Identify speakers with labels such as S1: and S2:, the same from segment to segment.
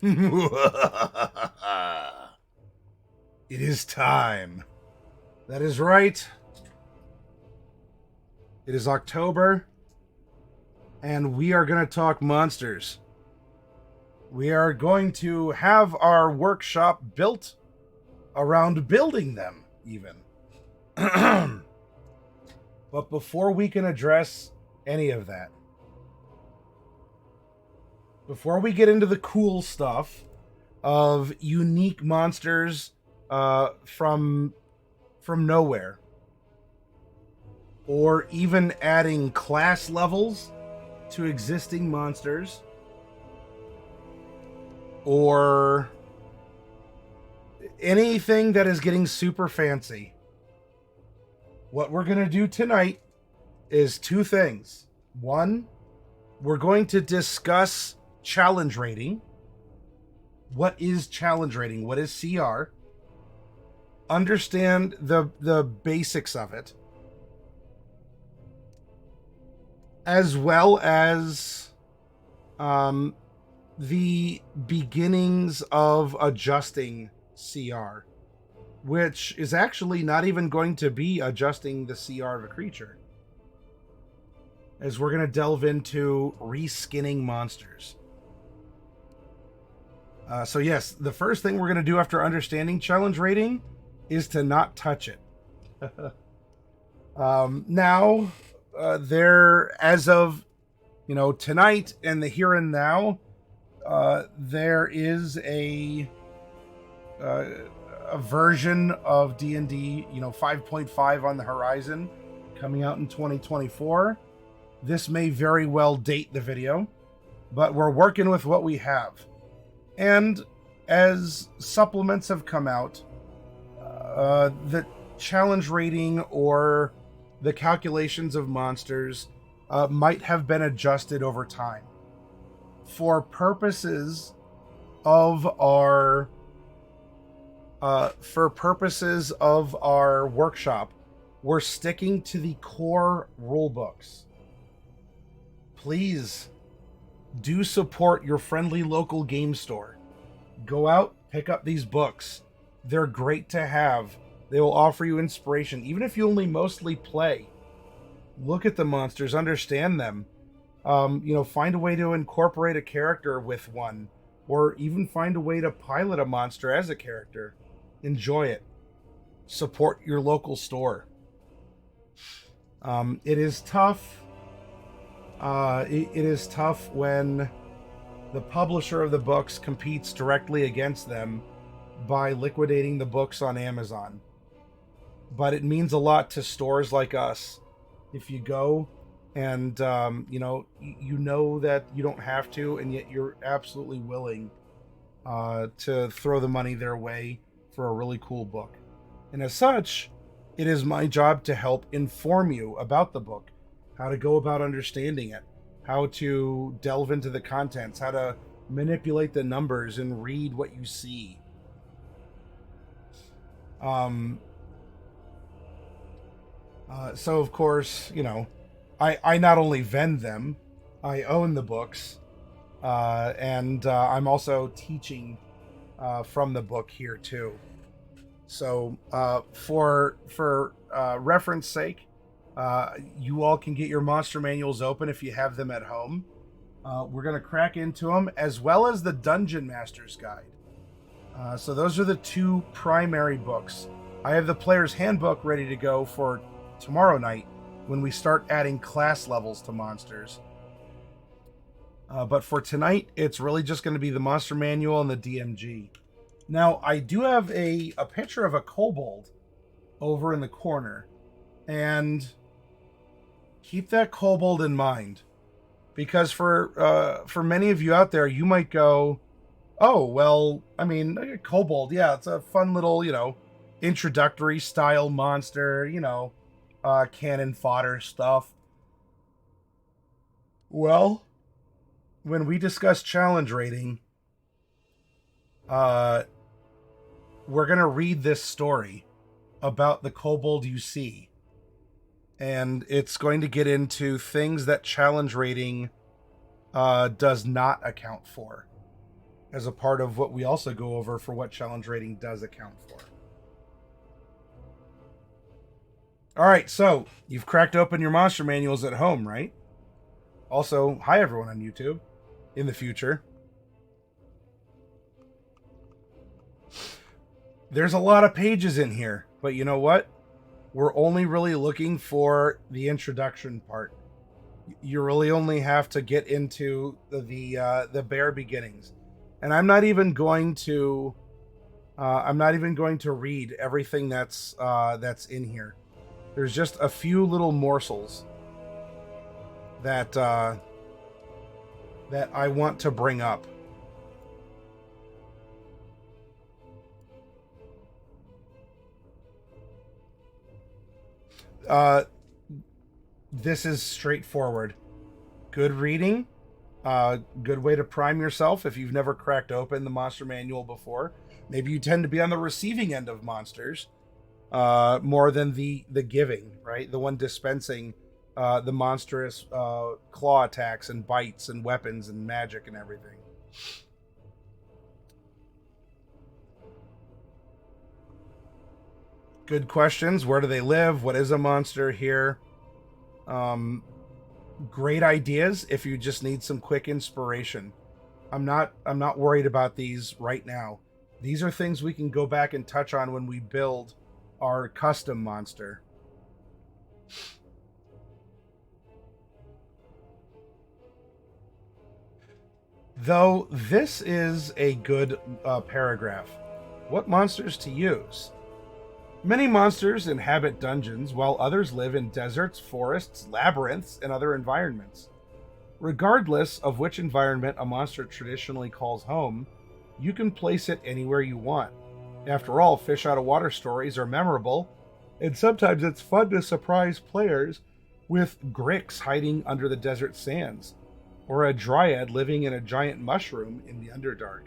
S1: It is time. That is right. It is October, and we are going to talk monsters. We are going to have our workshop built around building them, even. But before we can address any of that, before we get into the cool stuff of unique monsters from nowhere, or even adding class levels to existing monsters, or anything that is getting super fancy, what we're going to do tonight is two things. One, we're going to discuss challenge rating. What is challenge rating? What is CR? Understand the basics of it, as well as the beginnings of adjusting CR, which is actually not even going to be adjusting the CR of a creature, as we're going to delve into reskinning monsters. So yes, the first thing we're going to do after understanding challenge rating is to not touch it. Now, there, as of tonight and the here and now, there is a version of D&D, 5.5 on the horizon, coming out in 2024. This may very well date the video, but we're working with what we have. And as supplements have come out, the challenge rating or the calculations of monsters might have been adjusted over time. For purposes of our workshop, we're sticking to the core rulebooks. Please do support your friendly local game store. Go out, pick up these books. They're great to have. They will offer you inspiration, even if you only mostly play. Look at the monsters, understand them. Find a way to incorporate a character with one, or even find a way to pilot a monster as a character. Enjoy it. Support your local store. It is tough. It is tough when the publisher of the books competes directly against them by liquidating the books on Amazon. But it means a lot to stores like us if you go and you know that you don't have to, and yet you're absolutely willing to throw the money their way for a really cool book. And as such, it is my job to help inform you about the book, how to go about understanding it, how to delve into the contents, how to manipulate the numbers and read what you see. So of course, I not only vend them, I own the books, and I'm also teaching from the book here too. So for reference sake, you all can get your monster manuals open if you have them at home. We're going to crack into them, as well as the Dungeon Master's Guide. So those are the two primary books. I have the Player's Handbook ready to go for tomorrow night when we start adding class levels to monsters. But for tonight, it's really just going to be the Monster Manual and the DMG. Now, I do have a picture of a kobold over in the corner, and keep that kobold in mind, because for many of you out there, you might go, oh, well, I mean, a kobold, yeah, it's a fun little, introductory style monster, cannon fodder stuff. Well, when we discuss challenge rating, we're going to read this story about the kobold you see. And it's going to get into things that challenge rating does not account for. as a part of what we also go over for what challenge rating does account for. All right, so you've cracked open your monster manuals at home, right? Also, hi everyone on YouTube in the future. There's a lot of pages in here, but you know what? We're only really looking for the introduction part. You really only have to get into the bare beginnings, and I'm not even going to read everything that's in here. There's just a few little morsels that that I want to bring up. This is straightforward. Good reading, good way to prime yourself if you've never cracked open the monster manual before. Maybe you tend to be on the receiving end of monsters more than the giving, right? The one dispensing the monstrous claw attacks and bites and weapons and magic and everything. Good questions. Where do they live? What is a monster here? Great ideas if you just need some quick inspiration. I'm not worried about these right now. These are things we can go back and touch on when we build our custom monster. Though this is a good paragraph. What monsters to use? Many monsters inhabit dungeons, while others live in deserts, forests, labyrinths, and other environments. Regardless of which environment a monster traditionally calls home, you can place it anywhere you want. After all, fish out of water stories are memorable, and sometimes it's fun to surprise players with Grix hiding under the desert sands, or a dryad living in a giant mushroom in the Underdark.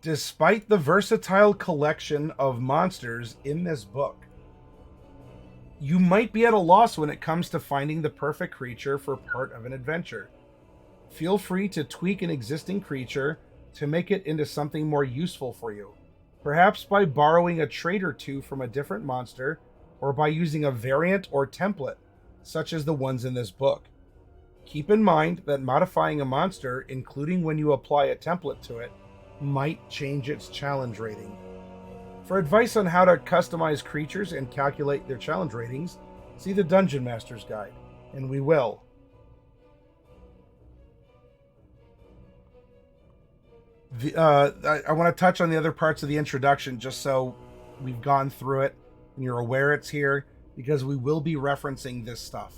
S1: Despite the versatile collection of monsters in this book, you might be at a loss when it comes to finding the perfect creature for part of an adventure. Feel free to tweak an existing creature to make it into something more useful for you, perhaps by borrowing a trait or two from a different monster, or by using a variant or template, such as the ones in this book. Keep in mind that modifying a monster, including when you apply a template to it, might change its challenge rating. For advice on how to customize creatures and calculate their challenge ratings, see the Dungeon Master's Guide, and we will. I want to touch on the other parts of the introduction just so we've gone through it and you're aware it's here, because we will be referencing this stuff.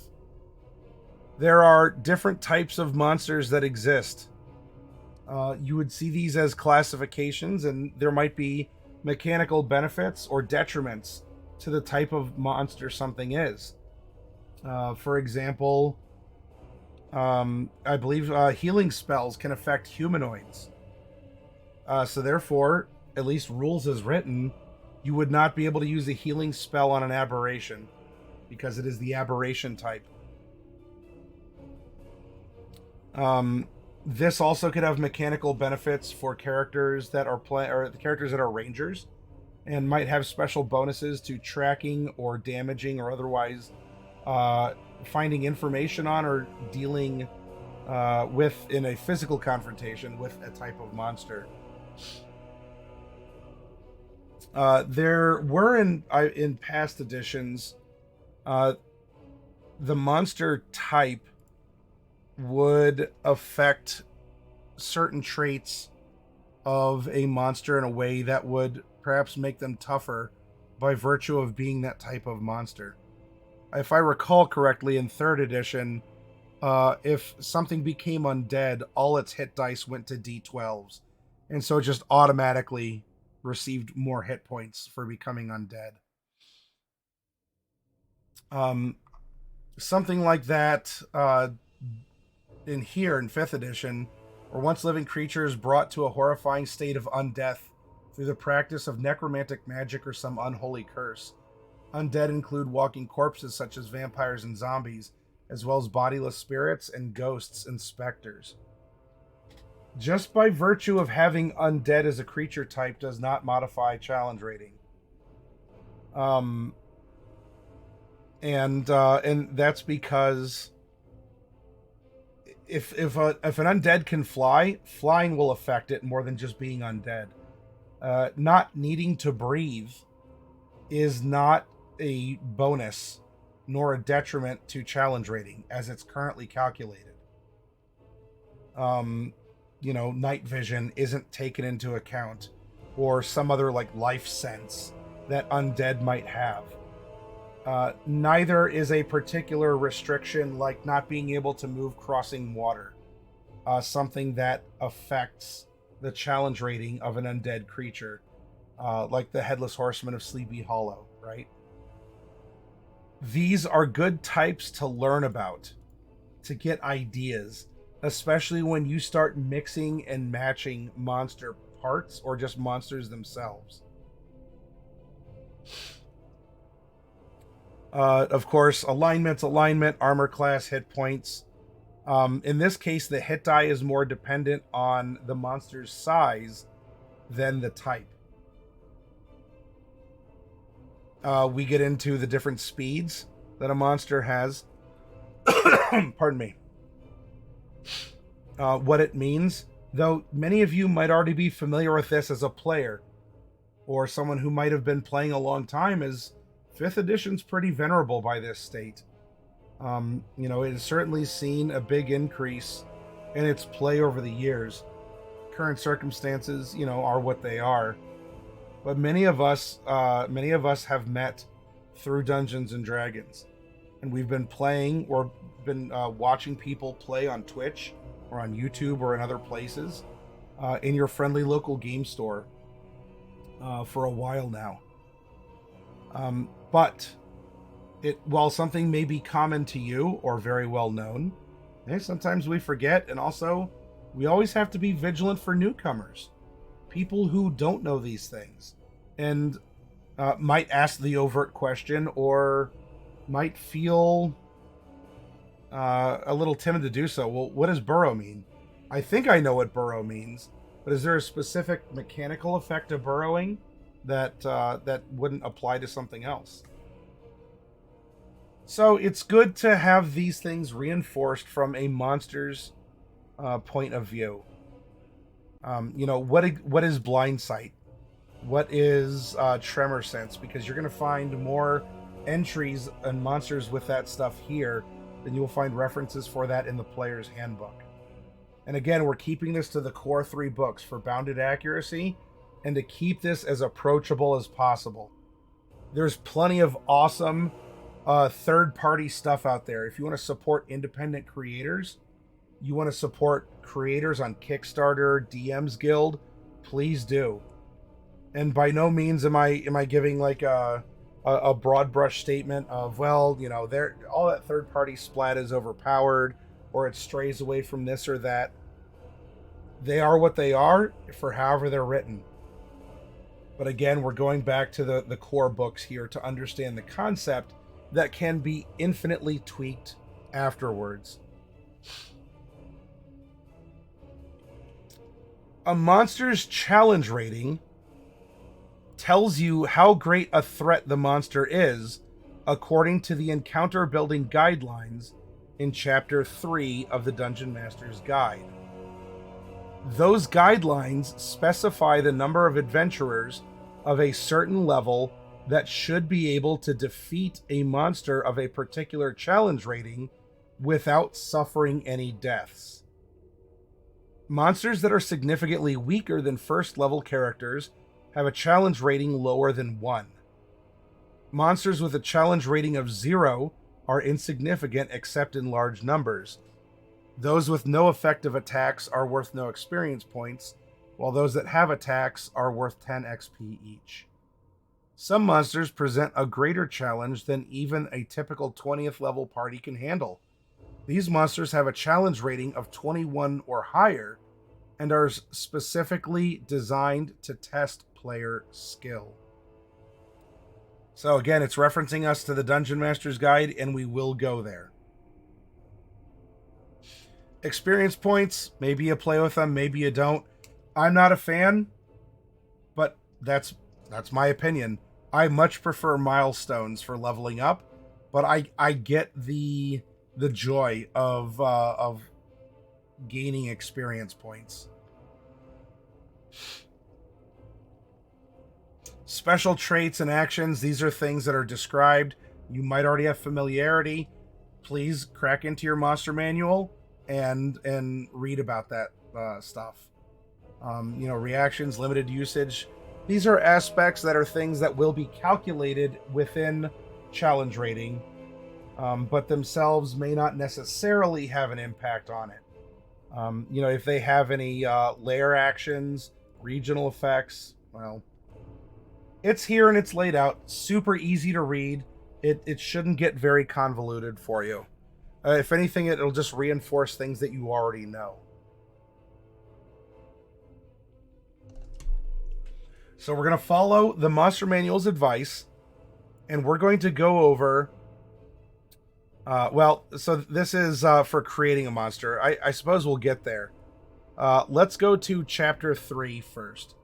S1: There are different types of monsters that exist. You would see these as classifications, and there might be mechanical benefits or detriments to the type of monster something is. For example, I believe healing spells can affect humanoids. So therefore, at least rules as written, you would not be able to use a healing spell on an aberration, because it is the aberration type. This also could have mechanical benefits for characters that are the characters that are rangers, and might have special bonuses to tracking or damaging or otherwise finding information on or dealing with in a physical confrontation with a type of monster. There were in past editions, the monster type would affect certain traits of a monster in a way that would perhaps make them tougher by virtue of being that type of monster. If I recall correctly, in 3rd edition, if something became undead, all its hit dice went to d12s, and so it just automatically received more hit points for becoming undead. Something like that in here in 5th edition, where once living creatures brought to a horrifying state of undeath through the practice of necromantic magic or some unholy curse. Undead include walking corpses such as vampires and zombies, as well as bodiless spirits and ghosts and specters. Just by virtue of having undead as a creature type does not modify challenge rating. Um, and that's because if an undead can fly, flying will affect it more than just being undead. Not needing to breathe is not a bonus nor a detriment to challenge rating as it's currently calculated. Night vision isn't taken into account, or some other like life sense that undead might have. Neither is a particular restriction like not being able to move crossing water, something that affects the challenge rating of an undead creature, like the Headless Horseman of Sleepy Hollow, right? These are good types to learn about, to get ideas, especially when you start mixing and matching monster parts or just monsters themselves. Of course, alignment, armor class, hit points. In this case, the hit die is more dependent on the monster's size than the type. We get into the different speeds that a monster has. Pardon me. What it means, though many of you might already be familiar with this as a player, or someone who might have been playing a long time, as 5th edition's pretty venerable by this state. It has certainly seen a big increase in its play over the years. Current circumstances, are what they are. But many of us have met through Dungeons and Dragons, and we've been playing or been watching people play on Twitch or on YouTube or in other places in your friendly local game store for a while now. But while something may be common to you or very well known, sometimes we forget, and also we always have to be vigilant for newcomers, people who don't know these things, and might ask the overt question or might feel a little timid to do so. Well, what does burrow mean? I think I know what burrow means, but is there a specific mechanical effect of burrowing that wouldn't apply to something else? So it's good to have these things reinforced from a monster's point of view. What is blind sight? What is tremor sense? Because you're going to find more entries and monsters with that stuff here than you'll find references for that in the player's handbook. And again, we're keeping this to the core 3 books for bounded accuracy and to keep this as approachable as possible. There's plenty of awesome third-party stuff out there. If you want to support independent creators, you want to support creators on Kickstarter, DM's Guild, please do. And by no means am I giving like a broad brush statement of, well, all that third-party splat is overpowered or it strays away from this or that. They are what they are for however they're written. But again, we're going back to the core books here to understand the concept that can be infinitely tweaked afterwards. A monster's challenge rating tells you how great a threat the monster is according to the encounter building guidelines in Chapter 3 of the Dungeon Master's Guide. Those guidelines specify the number of adventurers of a certain level that should be able to defeat a monster of a particular challenge rating without suffering any deaths. Monsters that are significantly weaker than first level characters have a challenge rating lower than 1. Monsters with a challenge rating of 0 are insignificant except in large numbers. Those with no effective attacks are worth no experience points, while those that have attacks are worth 10 XP each. Some monsters present a greater challenge than even a typical 20th level party can handle. These monsters have a challenge rating of 21 or higher and are specifically designed to test player skill. So again, it's referencing us to the Dungeon Master's Guide, and we will go there. Experience points, maybe you play with them, maybe you don't. I'm not a fan, but that's my opinion. I much prefer milestones for leveling up, but I get the joy of gaining experience points. Special traits and actions, these are things that are described. You might already have familiarity. Please crack into your monster manual and read about that stuff. Reactions, limited usage. These are aspects that are things that will be calculated within challenge rating, but themselves may not necessarily have an impact on it. If they have any layer actions, regional effects, well, it's here and it's laid out. Super easy to read. It shouldn't get very convoluted for you. If anything, it'll just reinforce things that you already know. So we're going to follow the Monster Manual's advice, and we're going to go over... so this is for creating a monster. I suppose we'll get there. Let's go to Chapter 3 first.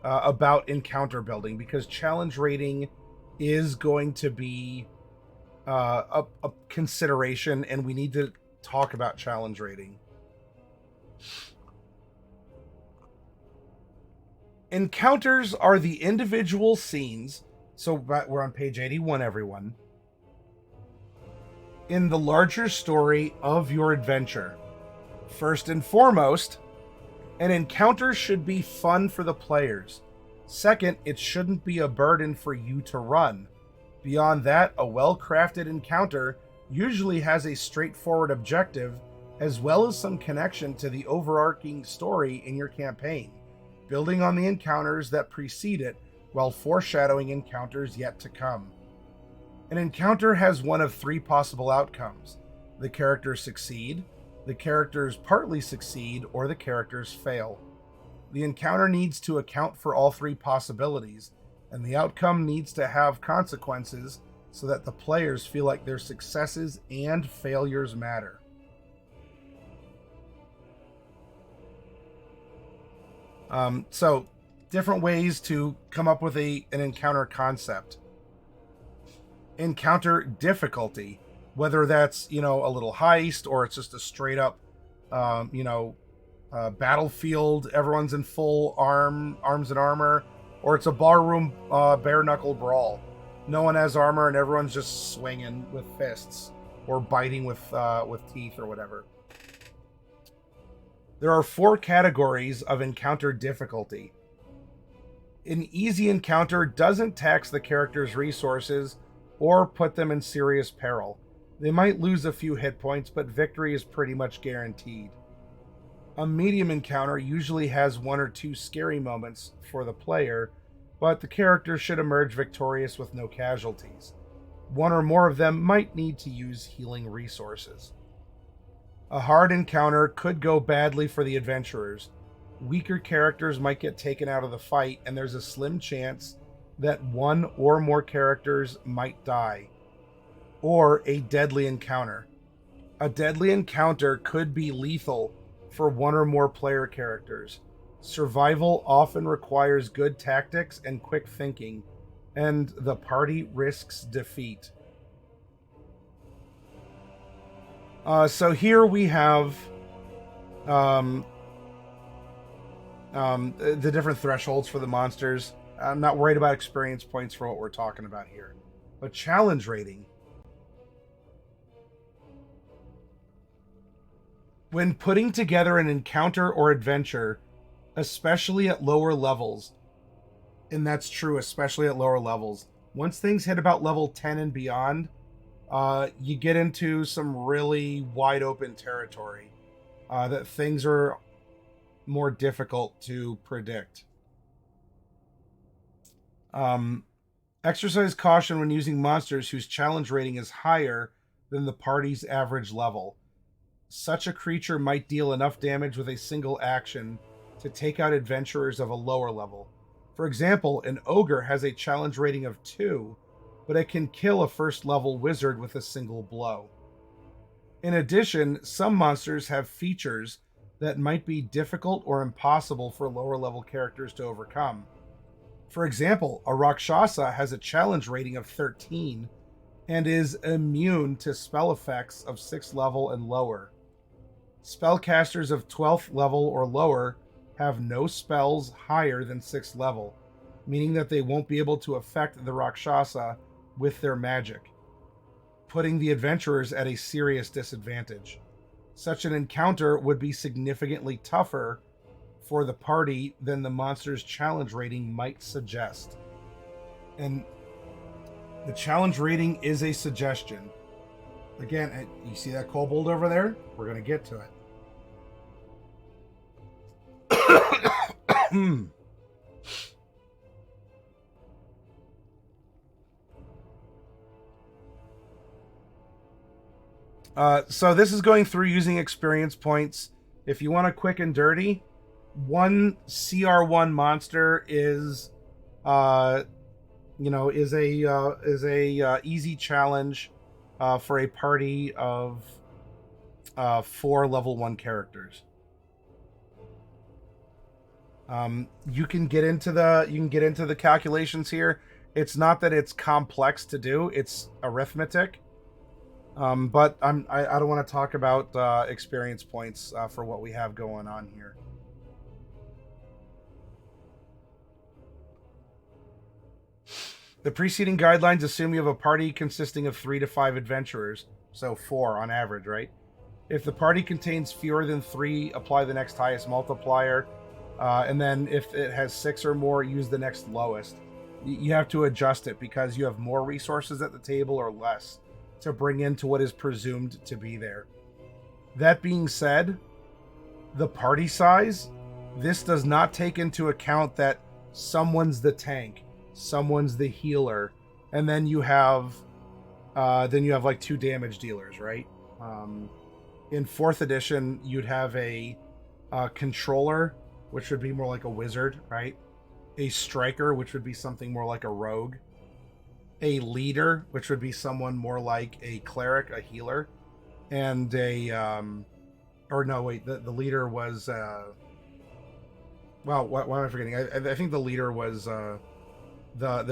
S1: About encounter building, because challenge rating is going to be a consideration, and we need to talk about challenge rating. Encounters are the individual scenes, so we're on page 81, everyone, in the larger story of your adventure. First and foremost, an encounter should be fun for the players. Second, it shouldn't be a burden for you to run. Beyond that, a well-crafted encounter usually has a straightforward objective, as well as some connection to the overarching story in your campaign, building on the encounters that precede it while foreshadowing encounters yet to come. An encounter has one of three possible outcomes. The characters succeed, the characters partly succeed, or the characters fail. The encounter needs to account for all three possibilities, and the outcome needs to have consequences so that the players feel like their successes and failures matter. So, different ways to come up with an encounter concept. Encounter difficulty. Whether that's, a little heist, or it's just a straight up, battlefield, everyone's in full arms and armor, or it's a barroom bare knuckle brawl. No one has armor and everyone's just swinging with fists or biting with teeth or whatever. There are 4 categories of encounter difficulty. An easy encounter doesn't tax the character's resources or put them in serious peril. They might lose a few hit points, but victory is pretty much guaranteed. A medium encounter usually has 1 or 2 scary moments for the player, but the character should emerge victorious with no casualties. 1 or more of them might need to use healing resources. A hard encounter could go badly for the adventurers. Weaker characters might get taken out of the fight, and there's a slim chance that 1 or more characters might die. Or a deadly encounter. A deadly encounter could be lethal for 1 or more player characters. Survival often requires good tactics and quick thinking, and the party risks defeat. So here we have the different thresholds for the monsters. I'm not worried about experience points for what we're talking about here. But challenge rating. When putting together an encounter or adventure, especially at lower levels, and that's true especially at lower levels, once things hit about level 10 and beyond, you get into some really wide open territory that things are more difficult to predict. Exercise caution when using monsters whose challenge rating is higher than the party's average level. Such a creature might deal enough damage with a single action to take out adventurers of a lower level. For example, an ogre has a challenge rating of 2, but it can kill a first level wizard with a single blow. In addition, some monsters have features that might be difficult or impossible for lower level characters to overcome. For example, a Rakshasa has a challenge rating of 13 and is immune to spell effects of 6th level and lower. Spellcasters of 12th level or lower have no spells higher than 6th level, meaning that they won't be able to affect the Rakshasa with their magic, putting the adventurers at a serious disadvantage. Such an encounter would be significantly tougher for the party than the monster's challenge rating might suggest. And the challenge rating is a suggestion. Again, you see that kobold over there? We're going to get to it. So this is going through using experience points. If you want a quick and dirty, one CR1 monster is, is a easy challenge for a party of 4 level 1 characters. You can get into the calculations here. It's not that it's complex to do; it's arithmetic. But I don't want to talk about experience points for what we have going on here. The preceding guidelines assume you have a party consisting of 3 to 5 adventurers, so 4 on average, right? If the party contains fewer than 3, apply the next highest multiplier, and then if it has 6 or more, use the next lowest. You have to adjust it because you have more resources at the table or less to bring into what is presumed to be there. That being said, the party size, this does not take into account that someone's the tank, someone's the healer, and then you have like 2 damage dealers, right? In 4th edition, you'd have a controller, which would be more like a wizard, right? A striker, which would be something more like a rogue. A leader, which would be someone more like a cleric, a healer, and the leader was why am I forgetting? I think the leader was the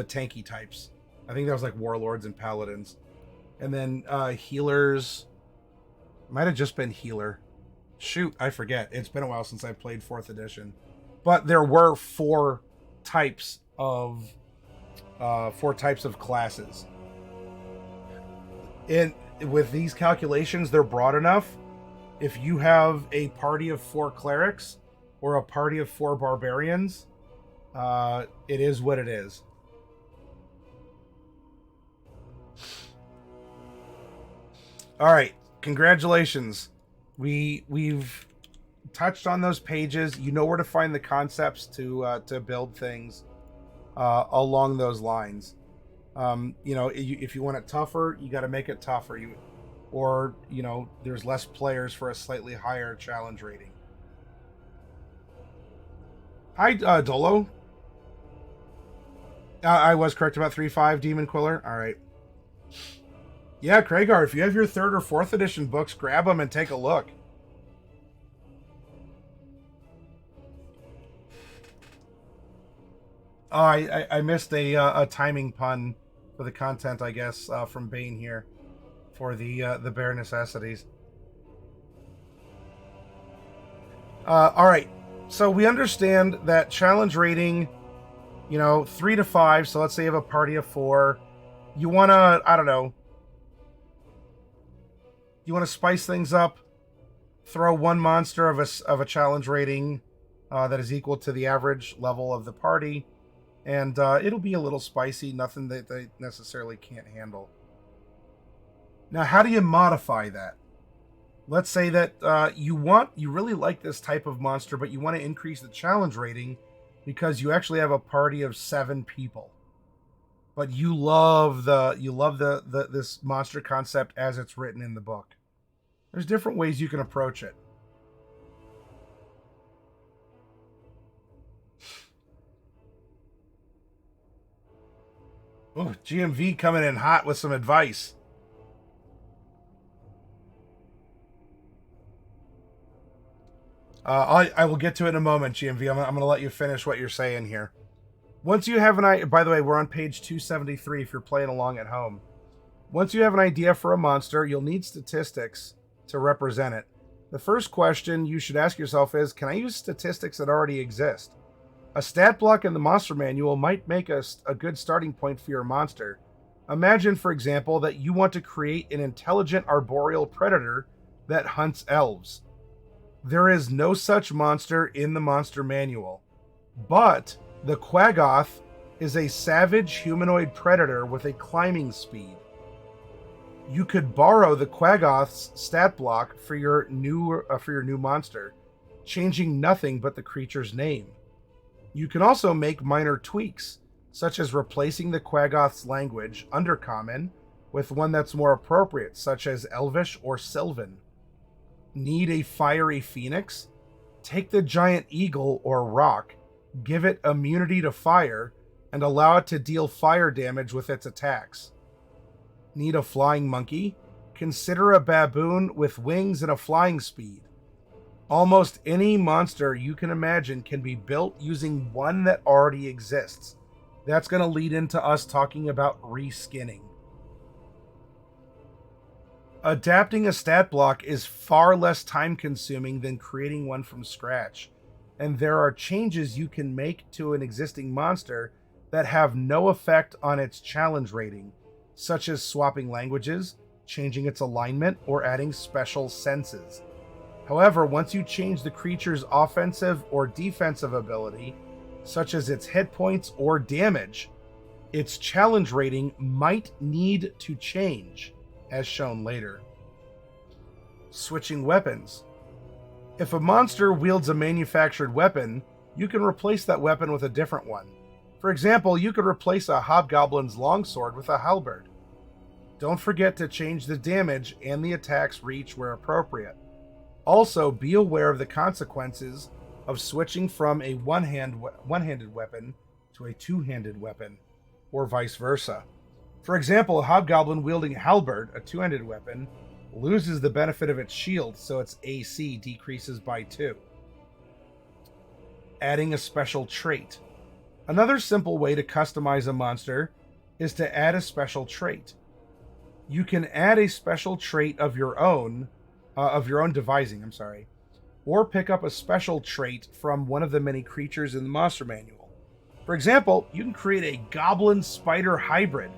S1: tanky types. I think that was like warlords and paladins, and then healers might have just been healer. Shoot, I forget. It's been a while since I played 4th edition, but there were 4 types of classes. And with these calculations, they're broad enough. If you have a party of 4 clerics or a party of 4 barbarians, it is what it is. All right, congratulations. We've touched on those pages. You know where to find the concepts to build things along those lines. If you want it tougher, you got to make it tougher. There's less players for a slightly higher challenge rating. Hi, Dolo. I was correct about 3.5 Demon Quiller. All right. Yeah, Craigar, if you have your 3rd or 4th edition books, grab them and take a look. Oh, I missed a timing pun for the content, I guess, from Bane here for the bare necessities. All right, so we understand that challenge rating, 3 to 5. So let's say you have a party of 4. You want to, I don't know, you want to spice things up, throw one monster of a challenge rating that is equal to the average level of the party, and it'll be a little spicy, nothing that they necessarily can't handle. Now, how do you modify that? Let's say that you really like this type of monster, but you want to increase the challenge rating because you actually have a party of 7 people. But you love this monster concept as it's written in the book. There's different ways you can approach it. Ooh, GMV coming in hot with some advice. I will get to it in a moment, GMV. I'm going to let you finish what you're saying here. Once you have an idea, by the way, we're on page 273 if you're playing along at home. Once you have an idea for a monster, you'll need statistics to represent it. The first question you should ask yourself is, can I use statistics that already exist? A stat block in the monster manual might make a good starting point for your monster. Imagine, for example, that you want to create an intelligent arboreal predator that hunts elves. There is no such monster in the monster manual, but the Quaggoth is a savage humanoid predator with a climbing speed. You could borrow the Quaggoth's stat block for your new monster, changing nothing but the creature's name. You can also make minor tweaks, such as replacing the Quaggoth's language, Undercommon, with one that's more appropriate, such as Elvish or Sylvan. Need a fiery phoenix? Take the giant eagle or rock, give it immunity to fire, and allow it to deal fire damage with its attacks. Need a flying monkey? Consider a baboon with wings and a flying speed. Almost any monster you can imagine can be built using one that already exists. That's going to lead into us talking about reskinning. Adapting a stat block is far less time consuming than creating one from scratch, and there are changes you can make to an existing monster that have no effect on its challenge rating, such as swapping languages, changing its alignment, or adding special senses. However, once you change the creature's offensive or defensive ability, such as its hit points or damage, its challenge rating might need to change, as shown later. Switching weapons. If a monster wields a manufactured weapon, you can replace that weapon with a different one. For example, you could replace a hobgoblin's longsword with a halberd. Don't forget to change the damage and the attack's reach where appropriate. Also, be aware of the consequences of switching from a one-handed weapon to a two-handed weapon, or vice versa. For example, a hobgoblin wielding a halberd, a two-handed weapon, loses the benefit of its shield, so its AC decreases by 2. Adding a special trait. Another simple way to customize a monster is to add a special trait. You can add a special trait of your own devising, or pick up a special trait from one of the many creatures in the monster manual. For example, you can create a goblin-spider hybrid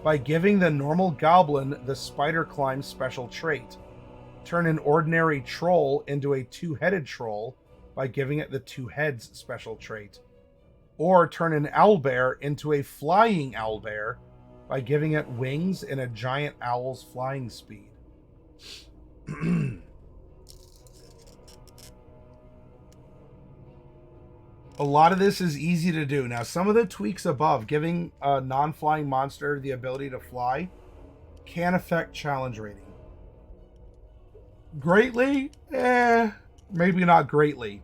S1: by giving the normal goblin the spider climb special trait. Turn an ordinary troll into a two-headed troll by giving it the two heads special trait. Or turn an owlbear into a flying owlbear by giving it wings and a giant owl's flying speed. A lot of this is easy to do. Now, some of the tweaks above, giving a non-flying monster the ability to fly, can affect challenge rating. Greatly? Maybe not greatly.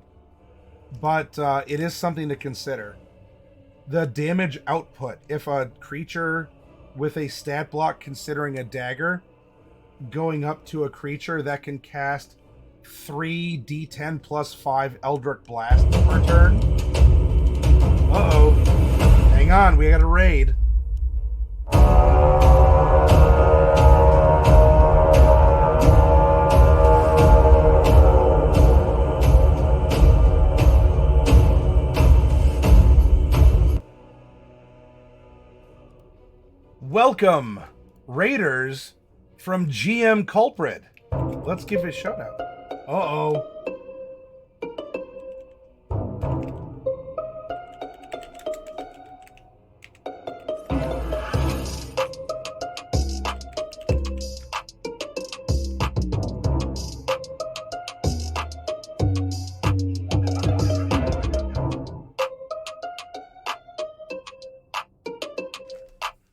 S1: But it is something to consider. The damage output. If a creature with a stat block considering a dagger going up to a creature that can cast 3 D10 plus 5 Eldritch Blasts per turn. Uh-oh. Hang on, we got a raid. Welcome, raiders from GM Culprit. Let's give a shout out. Uh-oh.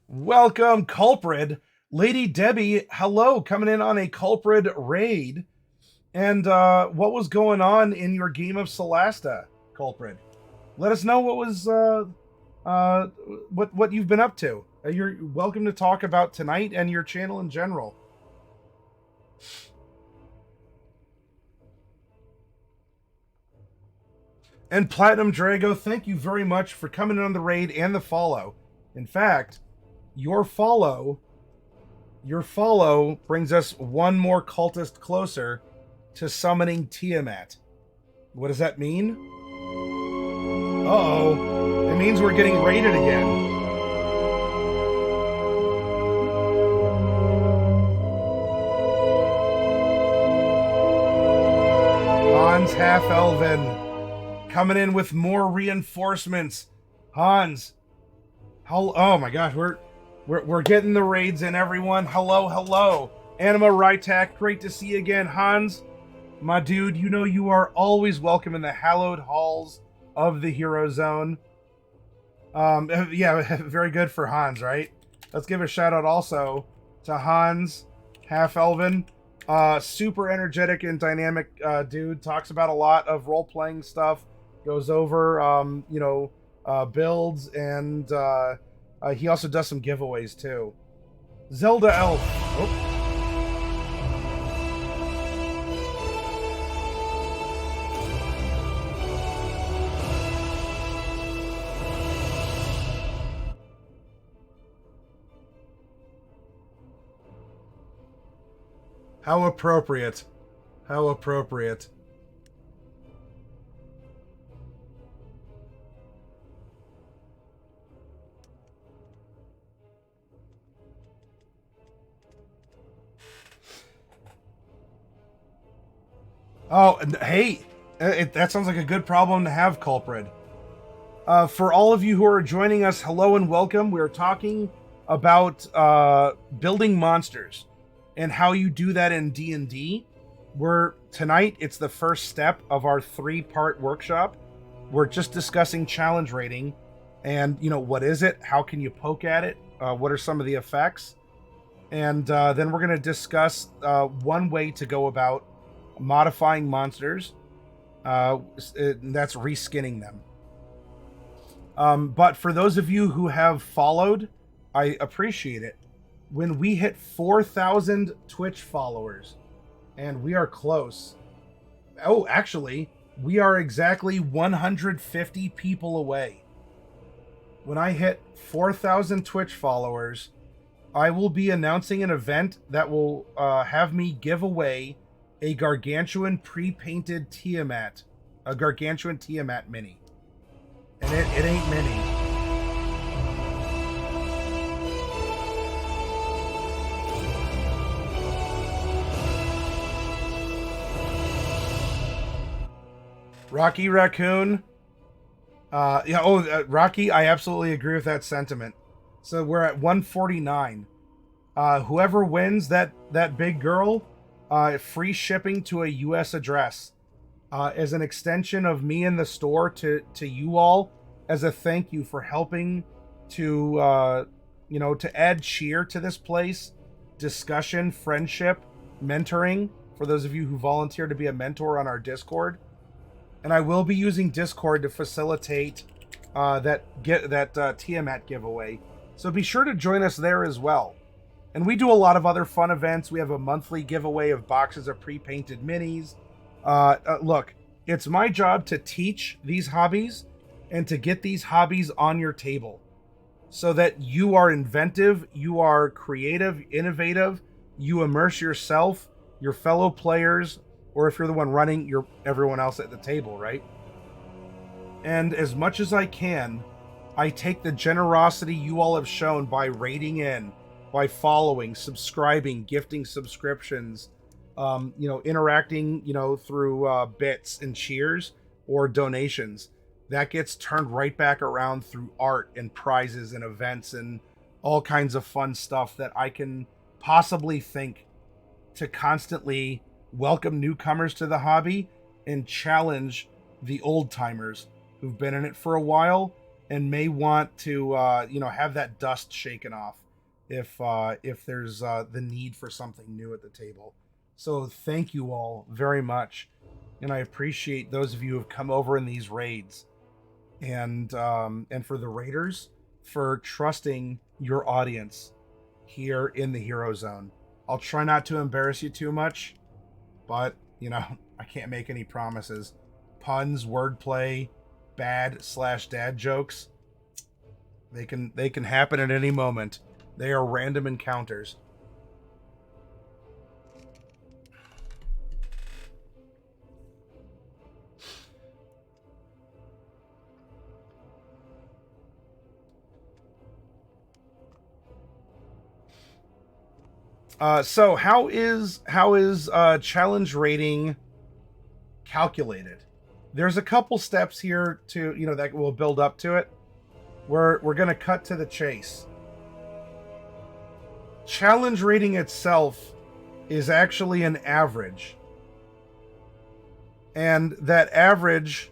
S1: Welcome, Culprit. Lady Debbie, hello, coming in on a Culprit raid. And what was going on in your game of Solasta, Culprit? Let us know what was what you've been up to. You're welcome to talk about tonight and your channel in general. And Platinum Drago, thank you very much for coming on the raid and the follow. In fact, your follow brings us one more cultist closer to summoning Tiamat. What does that mean? Uh-oh. It means we're getting raided again. Hans Half-Elven coming in with more reinforcements. Hans, oh my gosh, we're getting the raids in, everyone. Hello. Anima Rytak, great to see you again. Hans, my dude, you know you are always welcome in the hallowed halls of the Hero Zone. Yeah, very good for Hans, right? Let's give a shout out also to Hans Half-Elven. Super energetic and dynamic dude. Talks about a lot of role-playing stuff. Goes over, builds, and he also does some giveaways too. Zelda Elf. Oh. How appropriate. How appropriate. Oh, hey, that sounds like a good problem to have, Culprid. For all of you who are joining us, hello and welcome. We're talking about building monsters and how you do that in D&D. Tonight, it's the first step of our 3-part workshop. We're just discussing challenge rating and, what is it? How can you poke at it? What are some of the effects? And then we're going to discuss one way to go about modifying monsters. That's reskinning them. But for those of you who have followed, I appreciate it. When we hit 4,000 Twitch followers, and we are close. Oh, actually, we are exactly 150 people away. When I hit 4,000 Twitch followers, I will be announcing an event that will have me give away a gargantuan pre-painted Tiamat, a gargantuan Tiamat mini. And it ain't mini. Rocky Raccoon. Rocky, I absolutely agree with that sentiment. So we're at 149. Whoever wins that big girl, free shipping to a U.S. address. As an extension of me in the store to you all, as a thank you for helping to add cheer to this place, discussion, friendship, mentoring, for those of you who volunteer to be a mentor on our Discord. And I will be using Discord to facilitate that Tiamat giveaway. So be sure to join us there as well. And we do a lot of other fun events. We have a monthly giveaway of boxes of pre-painted minis. Look, it's my job to teach these hobbies and to get these hobbies on your table so that you are inventive, you are creative, innovative, you immerse yourself, your fellow players, or if you're the one running, you're everyone else at the table, right? And as much as I can, I take the generosity you all have shown by raiding in, by following, subscribing, gifting subscriptions, interacting, through bits and cheers or donations. That gets turned right back around through art and prizes and events and all kinds of fun stuff that I can possibly think to constantly welcome newcomers to the hobby and challenge the old timers who've been in it for a while and may want to, have that dust shaken off if there's the need for something new at the table. So thank you all very much, and I appreciate those of you who have come over in these raids, and for the raiders, for trusting your audience here in the Hero Zone. I'll try not to embarrass you too much, but, you know, I can't make any promises. Puns, wordplay, bad/dad jokes, they can happen at any moment. They are random encounters. So how is challenge rating calculated? There's a couple steps here to, you know, that will build up to it. We're going to cut to the chase. Challenge rating itself is actually an average. And that average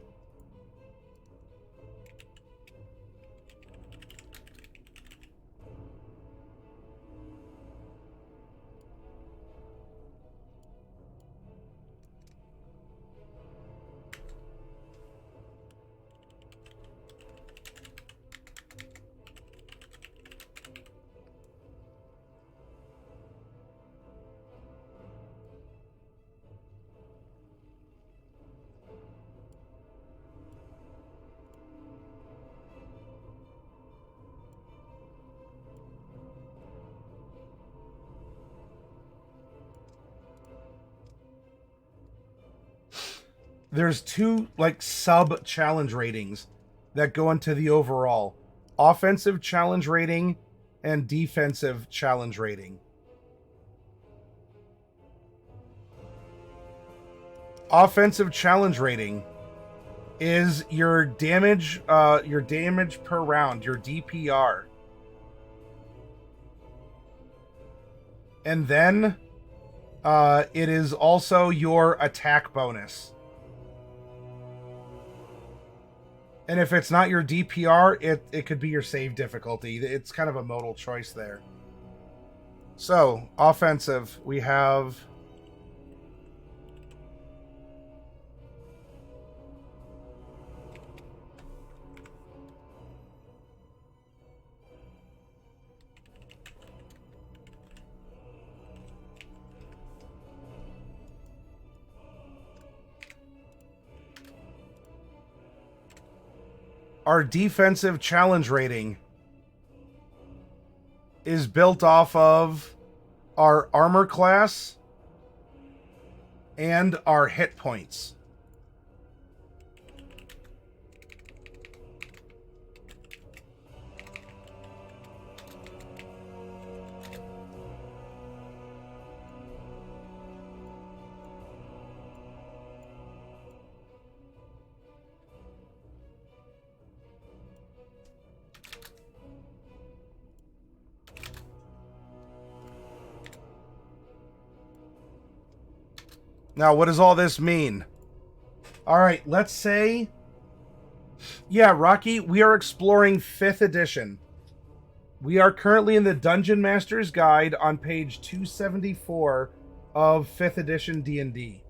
S1: there's two like sub challenge ratings that go into the overall: offensive challenge rating and defensive challenge rating. Offensive challenge rating is your damage per round, your DPR. And then it is also your attack bonus. And if it's not your DPR, it could be your save difficulty. It's kind of a modal choice there. So, offensive, we have... Our defensive challenge rating is built off of our armor class and our hit points. Now, what does all this mean? All right, let's say... Yeah, Rocky, we are exploring 5th edition. We are currently in the Dungeon Master's Guide on page 274 of 5th edition D&D.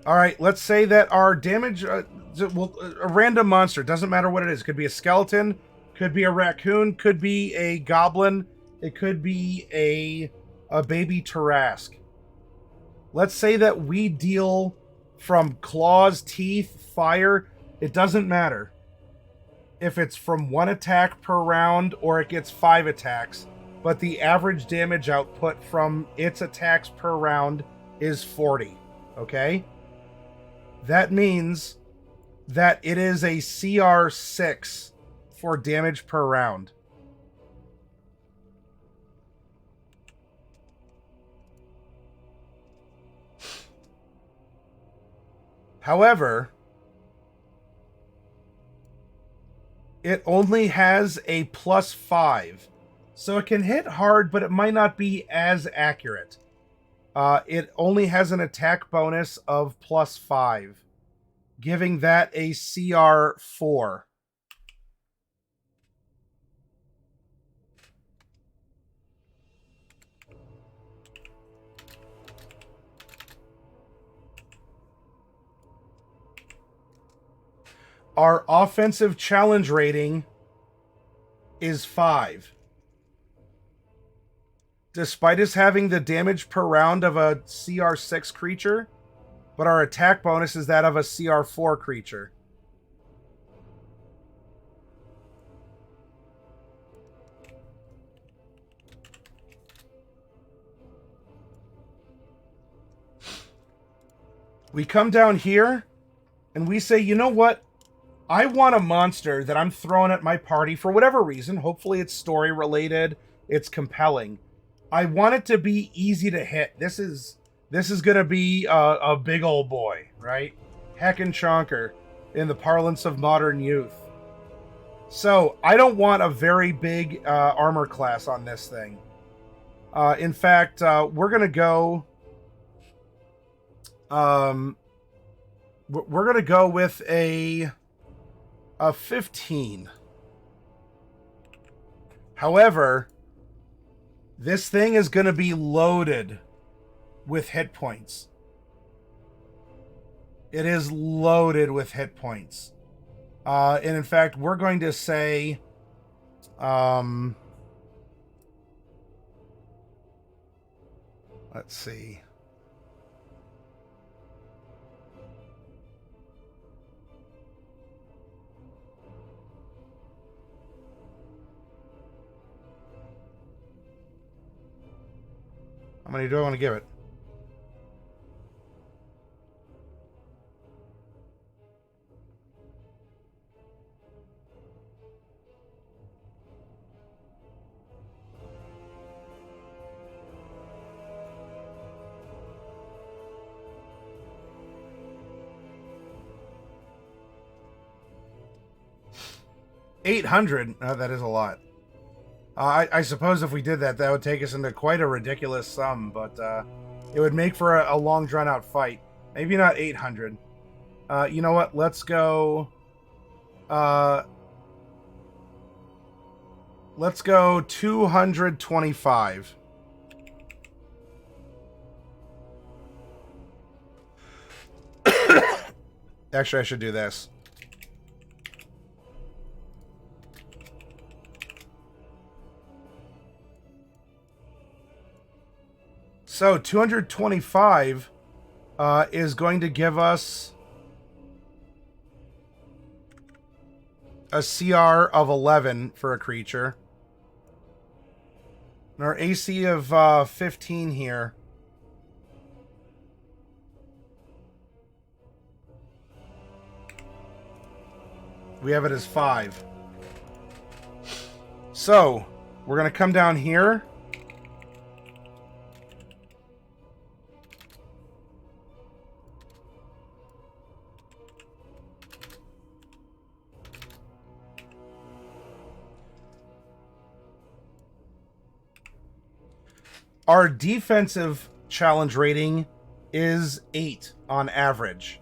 S1: All right, let's say that our damage... a random monster, doesn't matter what it is. It could be a skeleton, could be a raccoon, could be a goblin, it could be a baby Tarrasque. Let's say that we deal from claws, teeth, fire. It doesn't matter if it's from 1 attack per round or it gets 5 attacks, but the average damage output from its attacks per round is 40, okay? That means that it is a CR 6 for damage per round. However, it only has a +5. So it can hit hard, but it might not be as accurate. It only has an attack bonus of +5, giving that a CR 4. Our offensive challenge rating is 5. Despite us having the damage per round of a CR6 creature, but our attack bonus is that of a CR4 creature. We come down here, and we say, you know what? I want a monster that I'm throwing at my party for whatever reason. Hopefully it's story-related. It's compelling. I want it to be easy to hit. This is going to be a big old boy, right? Heckin' chonker in the parlance of modern youth. So, I don't want a very big armor class on this thing. In fact, we're going to go... we're going to go with a 15. However, this thing is going to be loaded with hit points. It is loaded with hit points. And in fact, we're going to say... let's see. How many do I want to give it? $800. That is a lot. I suppose if we did that, that would take us into quite a ridiculous sum, but it would make for a long, drawn-out fight. Maybe not 800. You know what? Let's go... let's go 225. Actually, I should do this. So 225 is going to give us a CR of 11 for a creature. And our AC of 15 here. We have it as 5. So, we're going to come down here. Our defensive challenge rating is 8 on average.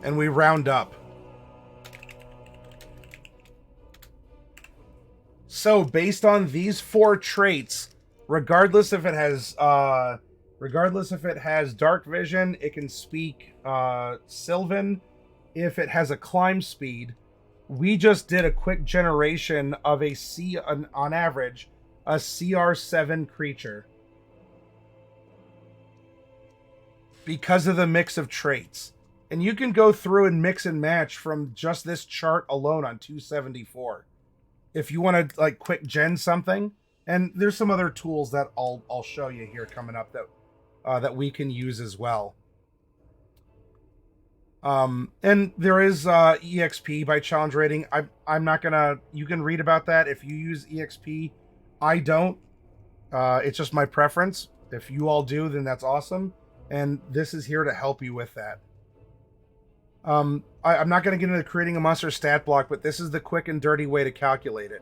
S1: And we round up. So based on these 4 traits, regardless if it has dark vision, it can speak Sylvan. If it has a climb speed, we just did a quick generation of on average, a CR7 creature. Because of the mix of traits. And you can go through and mix and match from just this chart alone on 274. If you want to like quick gen something, and there's some other tools that I'll show you here coming up that we can use as well. And there is EXP by challenge rating. I'm not gonna. You can read about that if you use EXP. I don't. It's just my preference. If you all do, then that's awesome. And this is here to help you with that. I'm not going to get into creating a monster stat block, but this is the quick and dirty way to calculate it.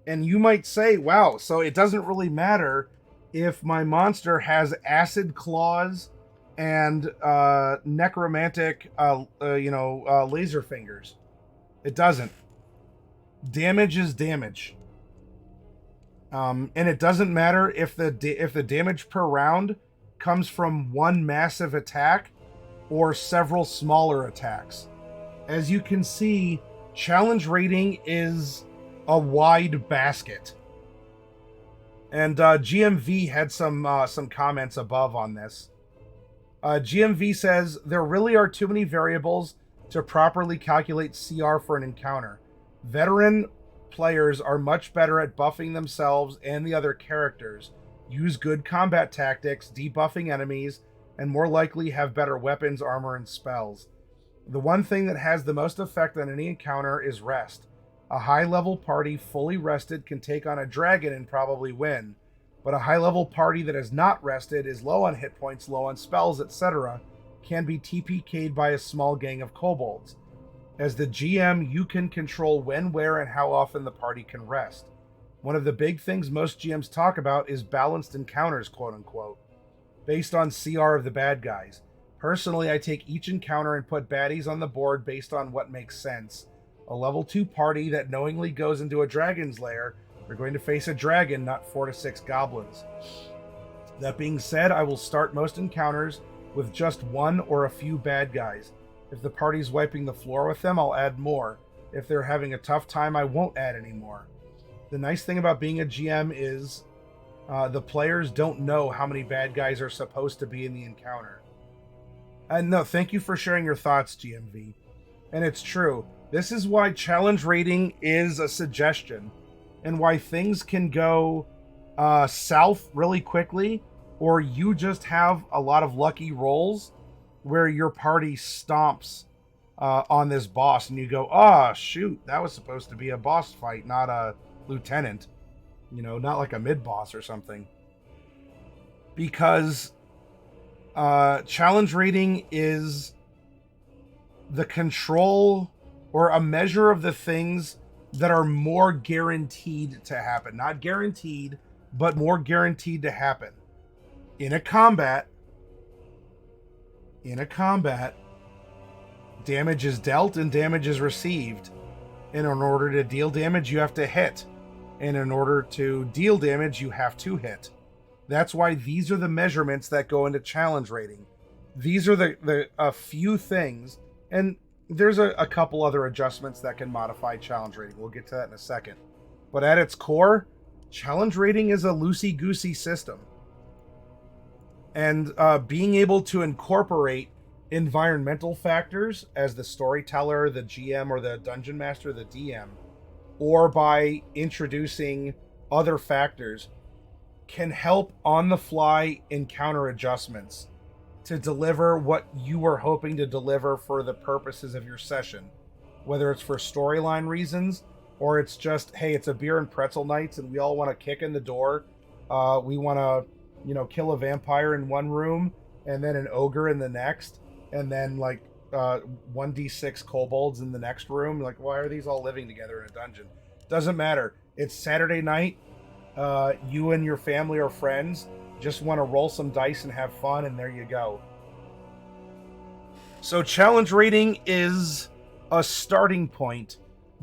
S1: And you might say, wow, so it doesn't really matter if my monster has acid claws and necromantic, laser fingers. It doesn't. Damage is damage. And it doesn't matter if the damage per round comes from one massive attack or several smaller attacks. As you can see, challenge rating is a wide basket. And GMV had some comments above on this. GMV says, there really are too many variables to properly calculate CR for an encounter. Veteran players are much better at buffing themselves and the other characters, use good combat tactics, debuffing enemies, and more likely have better weapons, armor, and spells. The one thing that has the most effect on any encounter is rest. A high-level party fully rested can take on a dragon and probably win, but a high-level party that is not rested, is low on hit points, low on spells, etc., can be TPK'd by a small gang of kobolds. As the GM, you can control when, where, and how often the party can rest. One of the big things most GMs talk about is balanced encounters, quote-unquote, based on CR of the bad guys. Personally, I take each encounter and put baddies on the board based on what makes sense. A level 2 party that knowingly goes into a dragon's lair are going to face a dragon, not 4 to 6 goblins. That being said, I will start most encounters with just one or a few bad guys. If the party's wiping the floor with them, I'll add more. If they're having a tough time, I won't add any more. The nice thing about being a GM is the players don't know how many bad guys are supposed to be in the encounter. And no, thank you for sharing your thoughts, GMV. And it's true. This is why challenge rating is a suggestion, and why things can go south really quickly, or you just have a lot of lucky rolls where your party stomps on this boss, and you go, "Ah, shoot, that was supposed to be a boss fight, not a lieutenant. Not like a mid-boss or something." Because challenge rating is the control or a measure of the things that are more guaranteed to happen. Not guaranteed, but more guaranteed to happen. In a combat, damage is dealt and damage is received. And in order to deal damage, you have to hit. And in order to deal damage, you have to hit. That's why these are the measurements that go into challenge rating. These are the a few things, and there's a couple other adjustments that can modify challenge rating. We'll get to that in a second. But at its core, challenge rating is a loosey-goosey system. And being able to incorporate environmental factors as the storyteller, the GM, or the dungeon master, the DM, or by introducing other factors, can help on-the-fly encounter adjustments to deliver what you were hoping to deliver for the purposes of your session. Whether it's for storyline reasons, or it's just, hey, it's a beer and pretzel nights and we all want to kick in the door. We want to, kill a vampire in one room and then an ogre in the next, and then 1d6 kobolds in the next room. Like, why are these all living together in a dungeon? Doesn't matter. It's Saturday night. You and your family or friends just want to roll some dice and have fun, and there you go. So challenge rating is a starting point,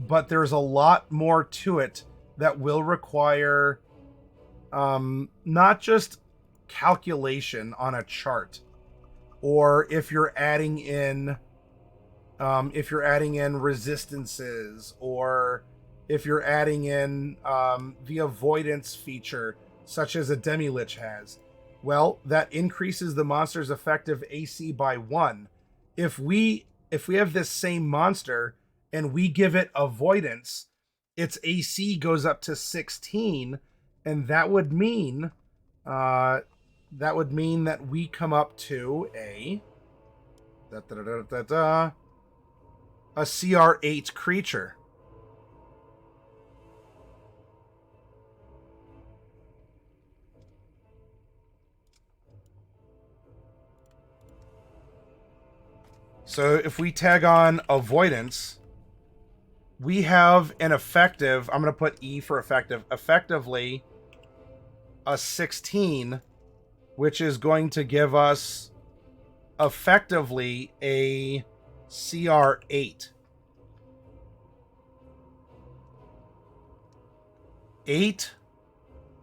S1: but there's a lot more to it that will require not just calculation on a chart, or if you're adding in resistances, or if you're adding in the avoidance feature, such as a Demi-Lich has. Well, that increases the monster's effective AC by 1. If we have this same monster and we give it avoidance, its AC goes up to 16, and that would mean that we come up to a A CR8 creature. So if we tag on avoidance, we have an effective, I'm going to put E for effective, effectively a 16, which is going to give us effectively a CR8. 8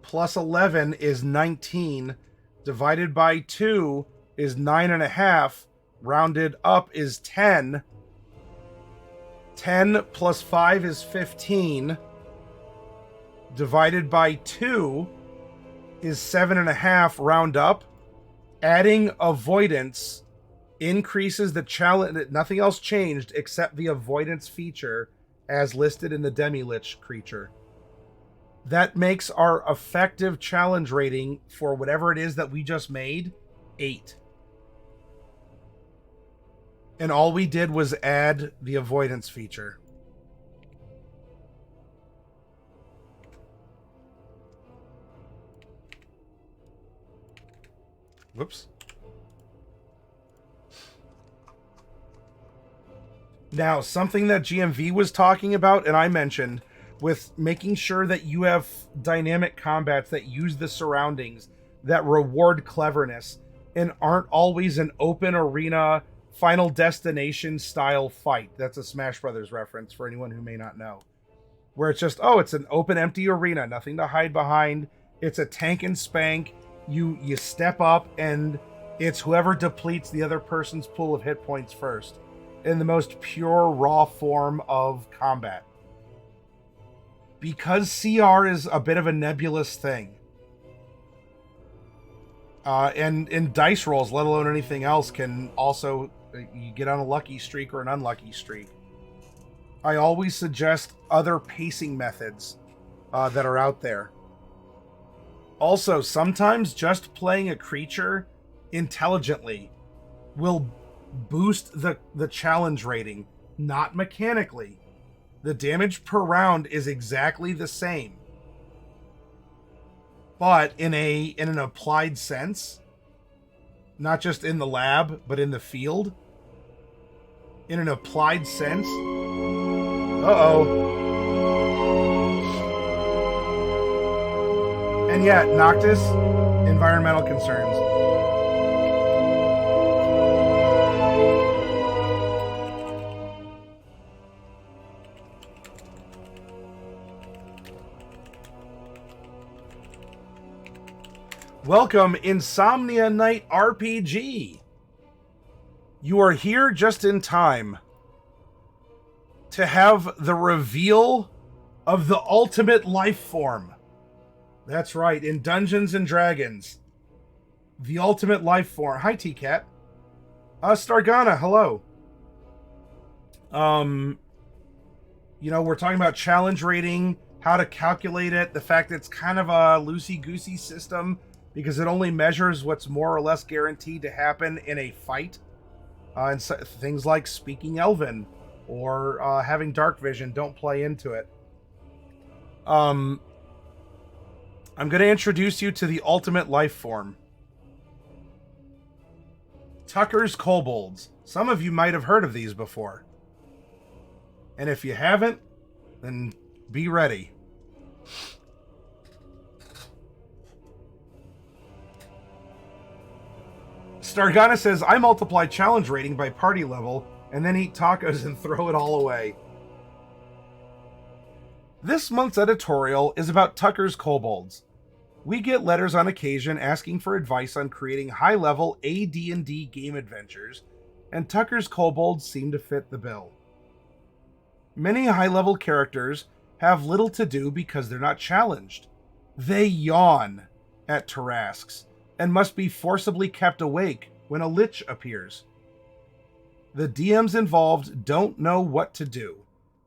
S1: plus 11 is 19. Divided by 2 is 9.5. Rounded up is 10. 10 plus 5 is 15. Divided by 2 is 7.5. Round up. Adding avoidance increases the challenge. Nothing else changed except the avoidance feature as listed in the Demi-Lich creature. That makes our effective challenge rating for whatever it is that we just made 8. And all we did was add the avoidance feature. Whoops. Now, something that GMV was talking about, and I mentioned, with making sure that you have dynamic combats that use the surroundings, that reward cleverness, and aren't always an open arena, Final Destination style fight. That's a Smash Brothers reference for anyone who may not know. Where it's just, oh, it's an open, empty arena, nothing to hide behind. It's a tank and spank. You step up, and it's whoever depletes the other person's pool of hit points first, in the most pure, raw form of combat. Because CR is a bit of a nebulous thing, and in dice rolls, let alone anything else, can also, you get on a lucky streak or an unlucky streak. I always suggest other pacing methods that are out there. Also, sometimes just playing a creature intelligently will boost the challenge rating, not mechanically. The damage per round is exactly the same. But in an applied sense, not just in the lab, but in the field, in an applied sense. Uh-oh. And yeah, Noctis, environmental concerns. Welcome, Insomnia Night RPG. You are here just in time to have the reveal of the ultimate life form. That's right, in Dungeons and Dragons. The ultimate life form. Hi, T-Cat. Stargana, hello. We're talking about challenge rating, how to calculate it, the fact that it's kind of a loosey-goosey system, because it only measures what's more or less guaranteed to happen in a fight. And so, things like speaking Elven or having dark vision don't play into it. I'm going to introduce you to the ultimate life form. Tucker's Kobolds. Some of you might have heard of these before. And if you haven't, then be ready. Stargana says, I multiply challenge rating by party level and then eat tacos and throw it all away. This month's editorial is about Tucker's Kobolds. We get letters on occasion asking for advice on creating high-level AD&D game adventures, and Tucker's Kobolds seem to fit the bill. Many high-level characters have little to do because they're not challenged. They yawn at Tarrasques and must be forcibly kept awake when a lich appears. The DMs involved don't know what to do,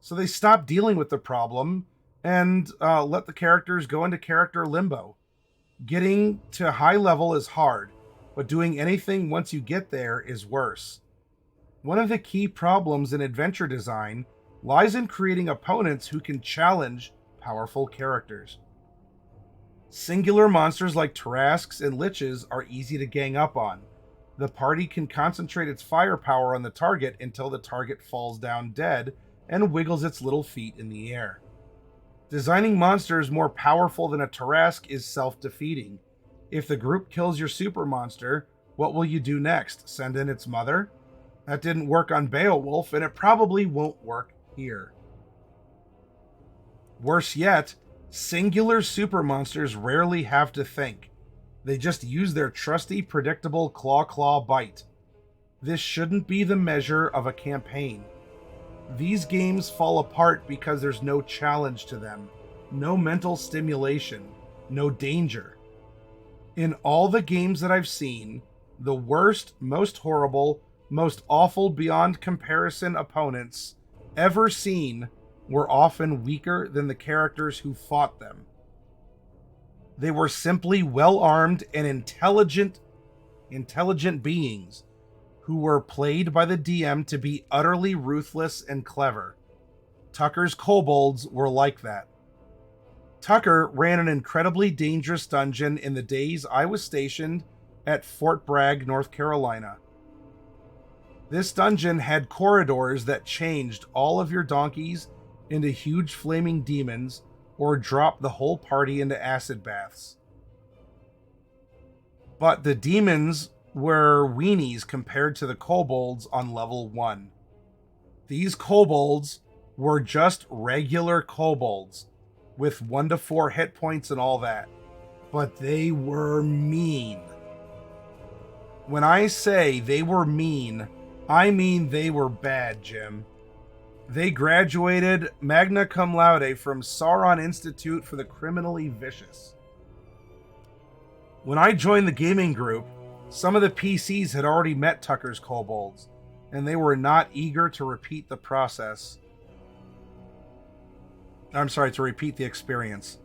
S1: so they stop dealing with the problem and let the characters go into character limbo. Getting to high level is hard, but doing anything once you get there is worse. One of the key problems in adventure design lies in creating opponents who can challenge powerful characters. Singular monsters like Tarrasques and Liches are easy to gang up on. The party can concentrate its firepower on the target until the target falls down dead and wiggles its little feet in the air. Designing monsters more powerful than a Tarrasque is self-defeating. If the group kills your super monster, what will you do next? Send in its mother? That didn't work on Beowulf, and it probably won't work here. Worse yet, singular super monsters rarely have to think. They just use their trusty, predictable claw bite. This shouldn't be the measure of a campaign. These games fall apart because there's no challenge to them, no mental stimulation, no danger. In all the games that I've seen, the worst, most horrible, most awful beyond comparison opponents ever seen were often weaker than the characters who fought them. They were simply well-armed and intelligent beings who were played by the DM to be utterly ruthless and clever. Tucker's Kobolds were like that. Tucker ran an incredibly dangerous dungeon in the days I was stationed at Fort Bragg, North Carolina. This dungeon had corridors that changed all of your donkeys into huge flaming demons or dropped the whole party into acid baths. But the demons were weenies compared to the kobolds on level 1. These kobolds were just regular kobolds with 1 to 4 hit points and all that. But they were mean. When I say they were mean, I mean they were bad, Jim. They graduated magna cum laude from Sauron Institute for the Criminally Vicious. When I joined the gaming group, some of the PCs had already met Tucker's kobolds, and they were not eager to repeat the process. To repeat the experience.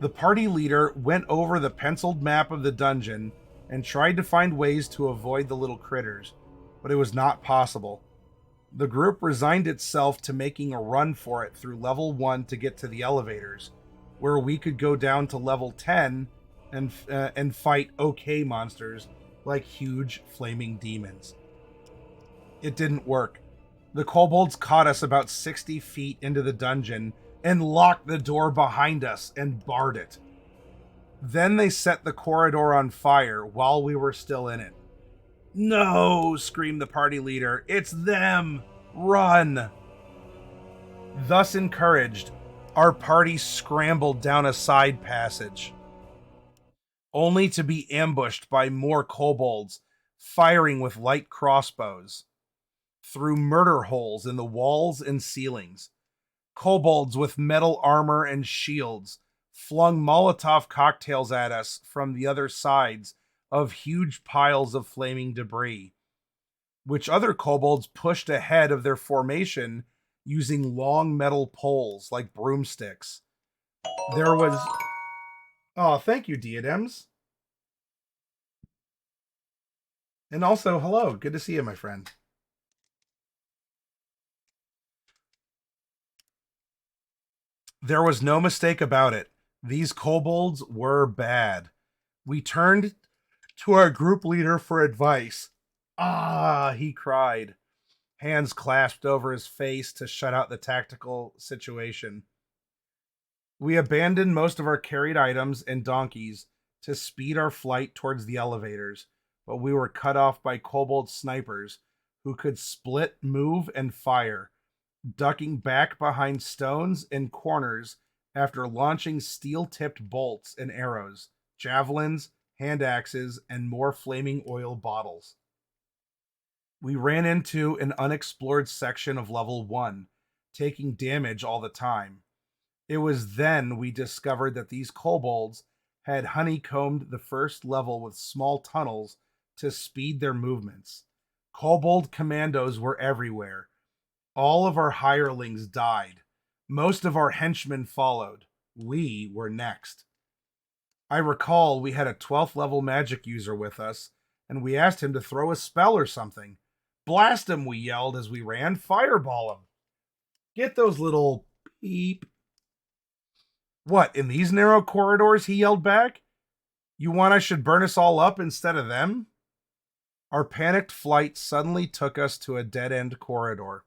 S1: The party leader went over the penciled map of the dungeon and tried to find ways to avoid the little critters, but it was not possible. The group resigned itself to making a run for it through level 1 to get to the elevators, where we could go down to level 10 and fight okay monsters like huge flaming demons. It didn't work. The kobolds caught us about 60 feet into the dungeon and locked the door behind us and barred it. Then they set the corridor on fire while we were still in it. "No!" screamed the party leader. "It's them! Run!" Thus encouraged, our party scrambled down a side passage, only to be ambushed by more kobolds firing with light crossbows through murder holes in the walls and ceilings. Kobolds with metal armor and shields flung Molotov cocktails at us from the other sides of huge piles of flaming debris, which other kobolds pushed ahead of their formation using long metal poles like broomsticks. There was... Oh, thank you, Diadems. And also, hello. Good to see you, my friend. There was no mistake about it. These kobolds were bad. We turned to our group leader for advice. "Ah," he cried, hands clasped over his face to shut out the tactical situation. We abandoned most of our carried items and donkeys to speed our flight towards the elevators, but we were cut off by kobold snipers who could split, move, and fire, ducking back behind stones and corners after launching steel-tipped bolts and arrows, javelins, hand axes, and more flaming oil bottles. We ran into an unexplored section of level 1, taking damage all the time. It was then we discovered that these kobolds had honeycombed the first level with small tunnels to speed their movements. Kobold commandos were everywhere. All of our hirelings died. Most of our henchmen followed. We were next. I recall we had a 12th level magic user with us, and we asked him to throw a spell or something, Blast him, we yelled as we ran. Fireball him. Get those little peep. What, in these narrow corridors? He yelled back. You want I should burn us all up instead of them? Our panicked flight suddenly took us to a dead-end corridor,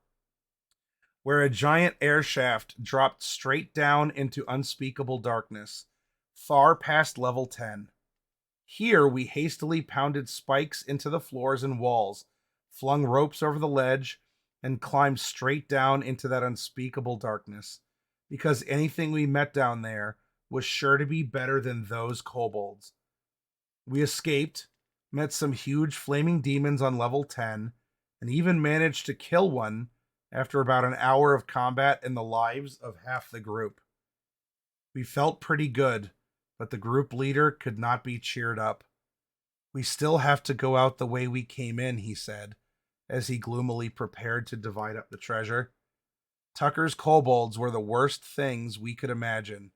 S1: where a giant air shaft dropped straight down into unspeakable darkness, far past level 10. Here we hastily pounded spikes into the floors and walls, flung ropes over the ledge, and climbed straight down into that unspeakable darkness, because anything we met down there was sure to be better than those kobolds. We escaped, met some huge flaming demons on level 10, and even managed to kill one after about an hour of combat and the lives of half the group. We felt pretty good, but the group leader could not be cheered up. We still have to go out the way we came in, he said, as he gloomily prepared to divide up the treasure. Tucker's kobolds were the worst things we could imagine.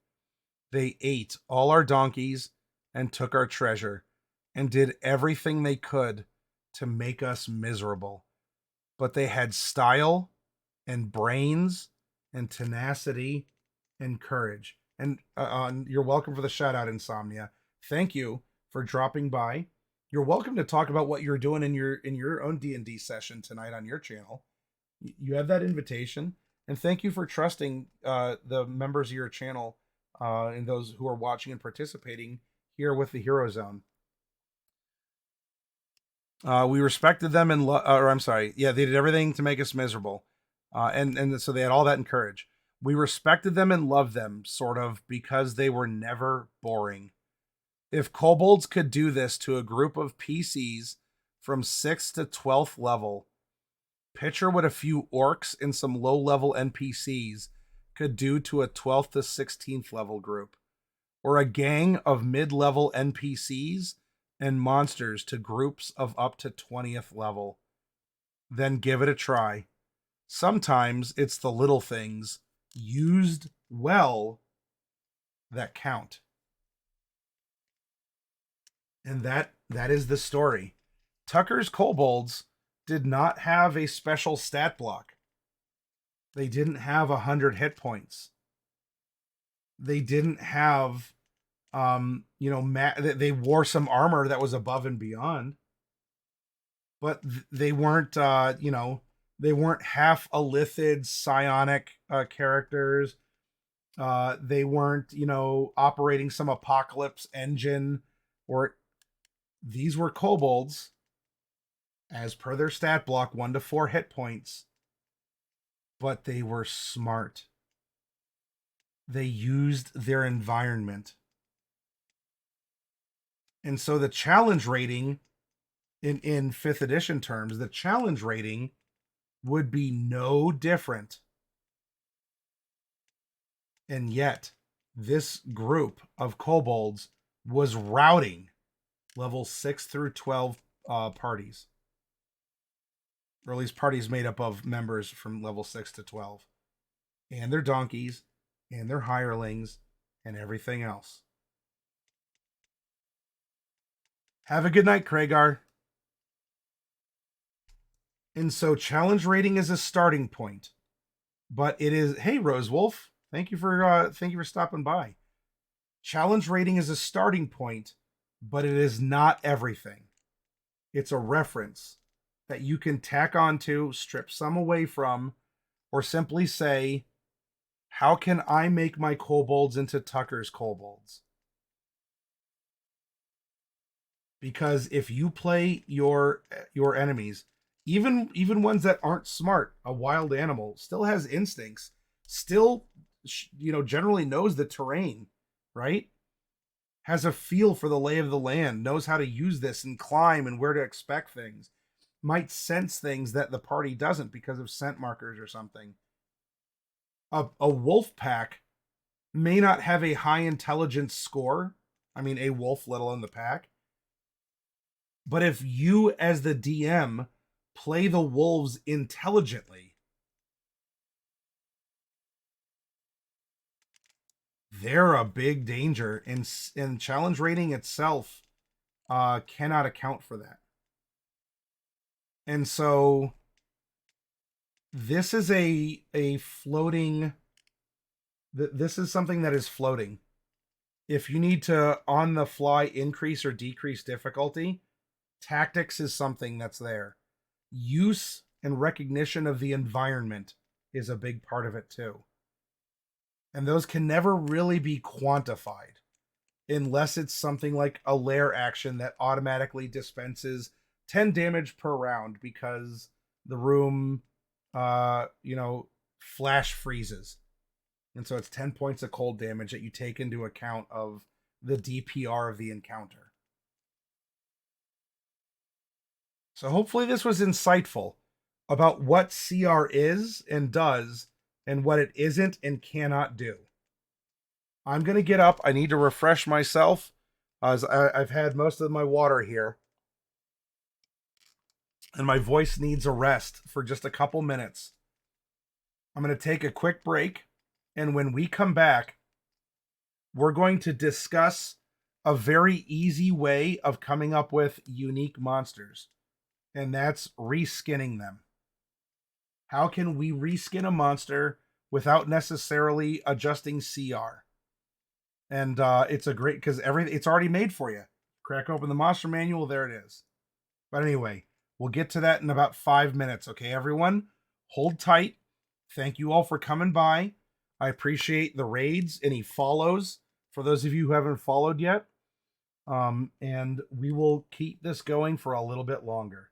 S1: They ate all our donkeys and took our treasure, and did everything they could to make us miserable. But they had style and brains and tenacity and courage. And you're welcome for the shout out, Insomnia. Thank you for dropping by. You're welcome to talk about what you're doing in your own D&D session tonight on your channel. You have that invitation, and thank you for trusting the members of your channel and those who are watching and participating here with the Hero Zone. We respected them and they did everything to make us miserable, and so they had all that in courage. We respected them and loved them, sort of, because they were never boring. If kobolds could do this to a group of PCs from 6th to 12th level, picture what a few orcs and some low-level NPCs could do to a 12th to 16th level group, or a gang of mid-level NPCs and monsters to groups of up to 20th level. Then give it a try. Sometimes it's the little things used well that count. And that is the story. Tucker's kobolds did not have a special stat block. They didn't have 100 hit points. They didn't have they wore some armor that was above and beyond, but they weren't they weren't half elithid psionic characters. They weren't operating some apocalypse engine, or these were kobolds as per their stat block, 1 to 4 hit points, but they were smart. They used their environment. And so the challenge rating in 5th edition terms, the challenge rating would be no different. And yet, this group of kobolds was routing level 6 through 12 parties. Or at least parties made up of members from level 6 to 12. And their donkeys, and their hirelings, and everything else. Have a good night, Kragar. And so challenge rating is a starting point. But it is, hey Rosewolf, thank you for stopping by. Challenge rating is a starting point, but it is not everything. It's a reference that you can tack onto, strip some away from, or simply say, how can I make my kobolds into Tucker's kobolds? Because if you play your enemies, even ones that aren't smart, a wild animal still has instincts, still generally knows the terrain, right? Has a feel for the lay of the land, knows how to use this and climb and where to expect things, might sense things that the party doesn't because of scent markers or something. A wolf pack may not have a high intelligence score. I mean, a wolf, let alone the pack. But if you, as the DM, play the wolves intelligently, they're a big danger, and challenge rating itself cannot account for that. And so this is a floating. This is something that is floating. If you need to on the fly increase or decrease difficulty, tactics is something that's there. Use and recognition of the environment is a big part of it too. And those can never really be quantified unless it's something like a lair action that automatically dispenses 10 damage per round because the room flash freezes. And so it's 10 points of cold damage that you take into account of the DPR of the encounter. So hopefully this was insightful about what CR is and does and what it isn't and cannot do. I'm going to get up. I need to refresh myself as I've had most of my water here. And my voice needs a rest for just a couple minutes. I'm going to take a quick break. And when we come back, we're going to discuss a very easy way of coming up with unique monsters. And that's reskinning them. How can we reskin a monster without necessarily adjusting CR? And it's a great, because it's already made for you. Crack open the monster manual, there it is. But anyway, we'll get to that in about 5 minutes. Okay, everyone? Hold tight. Thank you all for coming by. I appreciate the raids, any follows, for those of you who haven't followed yet. And we will keep this going for a little bit longer.